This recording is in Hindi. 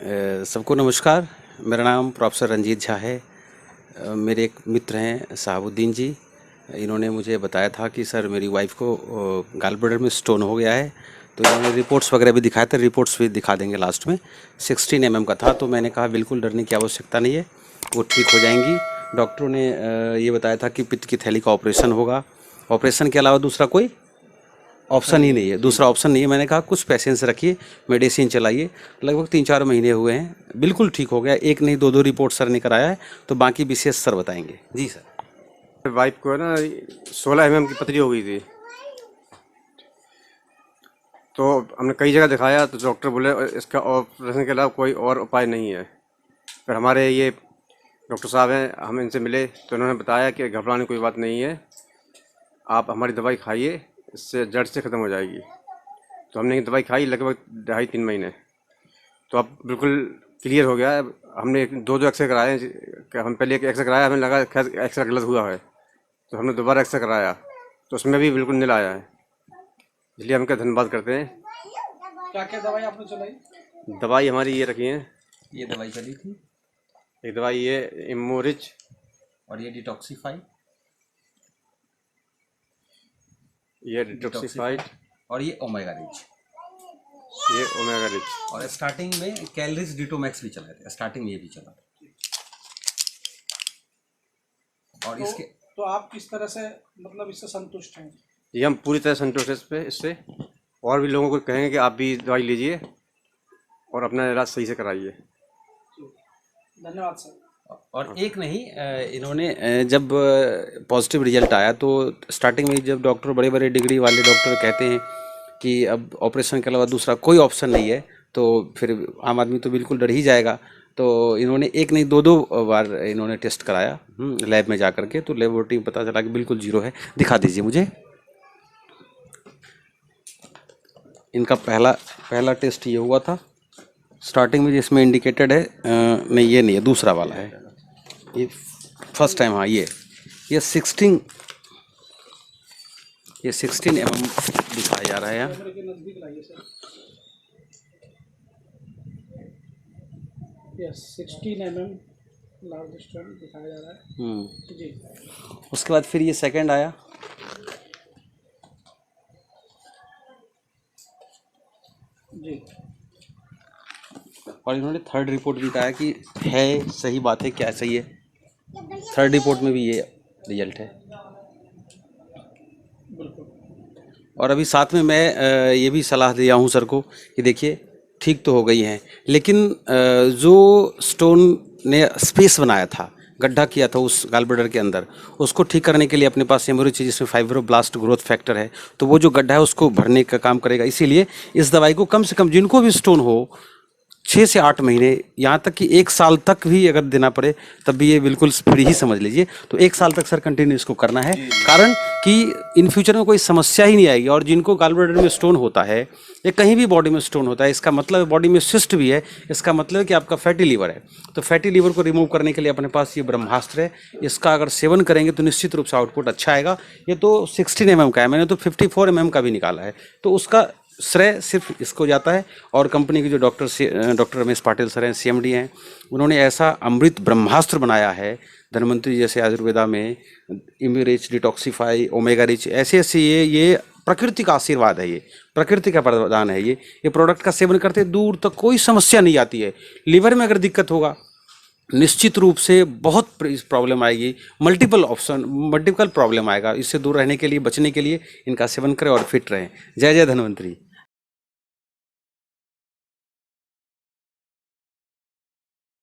सबको नमस्कार। मेरा नाम प्रोफेसर रंजीत झा है। मेरे एक मित्र हैं शहाबुद्दीन जी। इन्होंने मुझे बताया था कि सर मेरी वाइफ को गॉल ब्लैडर में स्टोन हो गया है। तो इन्होंने रिपोर्ट्स वगैरह भी दिखाए थे, रिपोर्ट्स भी दिखा देंगे लास्ट में। 16 mm का था। तो मैंने कहा बिल्कुल डरने की आवश्यकता नहीं है, वो ठीक हो जाएंगी। डॉक्टरों ने ये बताया था कि पित्त की थैली का ऑपरेशन होगा। ऑपरेशन के अलावा दूसरा कोई ऑप्शन ही नहीं है, दूसरा ऑप्शन नहीं है। मैंने कहा कुछ पेशेंस रखिए, मेडिसिन चलाइए। लगभग 3-4 महीने हुए हैं, बिल्कुल ठीक हो गया। एक नहीं, दो रिपोर्ट सर ने कराया है। तो बाकी विशेष सर बताएंगे। जी सर। वाइफ को है ना 16 mm की पथरी हो गई थी। तो हमने कई जगह दिखाया तो डॉक्टर बोले इसका ऑपरेशन के अलावा कोई और उपाय नहीं है। फिर हमारे ये डॉक्टर साहब हैं, हम इनसे मिले तो उन्होंने बताया कि घबराने की कोई बात नहीं है, आप हमारी दवाई खाइए, इससे जड़ से ख़त्म हो जाएगी। तो हमने ये दवाई खाई लगभग 2.5-3 महीने, तो अब बिल्कुल क्लियर हो गया है। हमने दो एक्सरे कराए कि हम पहले एक एक्सरे कराया, हमें लगा खैर एक्सरे गलत हुआ है, तो हमने दोबारा एक्सरे कराया तो उसमें भी बिल्कुल नील आया है। इसलिए हम क्या धन्यवाद करते हैं। क्या क्या दवाई आपने चलाई? दवाई हमारी ये रखी है, ये दवाई चली थी, एक दवाई ये इमोरिच, और ये डिटॉक्सीफाई, ये डिटॉक्सीफाइड, और ये ओमेगा रिच, ये ओमेगा रिच। और स्टार्टिंग में कैलोरीज डिटोमैक्स भी चलाए थे। स्टार्टिंग में ये भी चला था। और इसके तो आप किस तरह से मतलब इससे संतुष्ट हैं? ये हम पूरी तरह संतुष्ट हैं इससे। और भी लोगों को कहेंगे कि आप भी दवाई लीजिए और अपना इलाज सही से कराइए। धन्यवाद सर। और एक नहीं, इन्होंने जब पॉजिटिव रिजल्ट आया तो स्टार्टिंग में जब डॉक्टर, बड़े बड़े डिग्री वाले डॉक्टर कहते हैं कि अब ऑपरेशन के अलावा दूसरा कोई ऑप्शन नहीं है, तो फिर आम आदमी तो बिल्कुल डर ही जाएगा। तो इन्होंने एक नहीं, दो बार इन्होंने टेस्ट कराया लैब में जा कर के। तो लेबोरेटरी में पता चला कि बिल्कुल जीरो है। दिखा दीजिए मुझे। इनका पहला टेस्ट ये हुआ था स्टार्टिंग में, जिसमें इंडिकेटेड है नहीं, ये नहीं है, दूसरा वाला है ये, फर्स्ट टाइम। हाँ, ये 16 mm दिखाया जा रहा है यहाँ। कैमरे के नजदीक लाइए sir. Yes, 16 mm large stone दिखाया जा रहा है जी। उसके बाद फिर ये सेकंड आया। जी। और इन्होंने थर्ड रिपोर्ट भी कहा कि है, सही बात है, क्या सही है। थर्ड रिपोर्ट में भी ये रिजल्ट है। बिल्कुल। और अभी साथ में मैं ये भी सलाह दिया हूँ सर को कि देखिए ठीक तो हो गई हैं, लेकिन जो स्टोन ने स्पेस बनाया था, गड्ढा किया था उस गॉल ब्लैडर के अंदर, उसको ठीक करने के लिए अपने पास एमोरिच है, जिसमें फाइब्रोब्लास्ट ग्रोथ फैक्टर है। तो वो जो गड्ढा है उसको भरने का काम करेगा। इसीलिए इस दवाई को कम से कम, जिनको भी स्टोन हो, 6 से 8 महीने, यहाँ तक कि 1 साल तक भी अगर देना पड़े तब भी ये बिल्कुल फ्री ही समझ लीजिए। तो 1 साल तक सर कंटिन्यू इसको करना है, कारण कि इन फ्यूचर में कोई समस्या ही नहीं आएगी। और जिनको गॉल ब्लैडर में स्टोन होता है या कहीं भी बॉडी में स्टोन होता है, इसका मतलब बॉडी में सिस्ट भी है, इसका मतलब है कि आपका फैटी लीवर है। तो फैटी लीवर को रिमूव करने के लिए अपने पास ये ब्रह्मास्त्र है। इसका अगर सेवन करेंगे तो निश्चित रूप से आउटपुट अच्छा आएगा। ये तो 16 mm का है, मैंने तो 54 mm का भी निकाला है। तो उसका श्रेय सिर्फ इसको जाता है। और कंपनी के जो डॉक्टर रमेश पाटिल सर हैं, CMD हैं, उन्होंने ऐसा अमृत ब्रह्मास्त्र बनाया है, धन्वंतरी जैसे आयुर्वेदा में इम्यूरिच, डिटॉक्सीफाई, ओमेगा रिच, ऐसे ऐसे ये प्रकृति का आशीर्वाद है, ये प्रकृति का वरदान है। ये प्रोडक्ट का सेवन करते दूर तक कोई समस्या नहीं आती है। लीवर में अगर दिक्कत होगा, निश्चित रूप से बहुत प्रॉब्लम आएगी, मल्टीपल प्रॉब्लम आएगा। इससे दूर रहने के लिए, बचने के लिए इनका सेवन करें और फिट रहें। जय जय धन्वंतरी।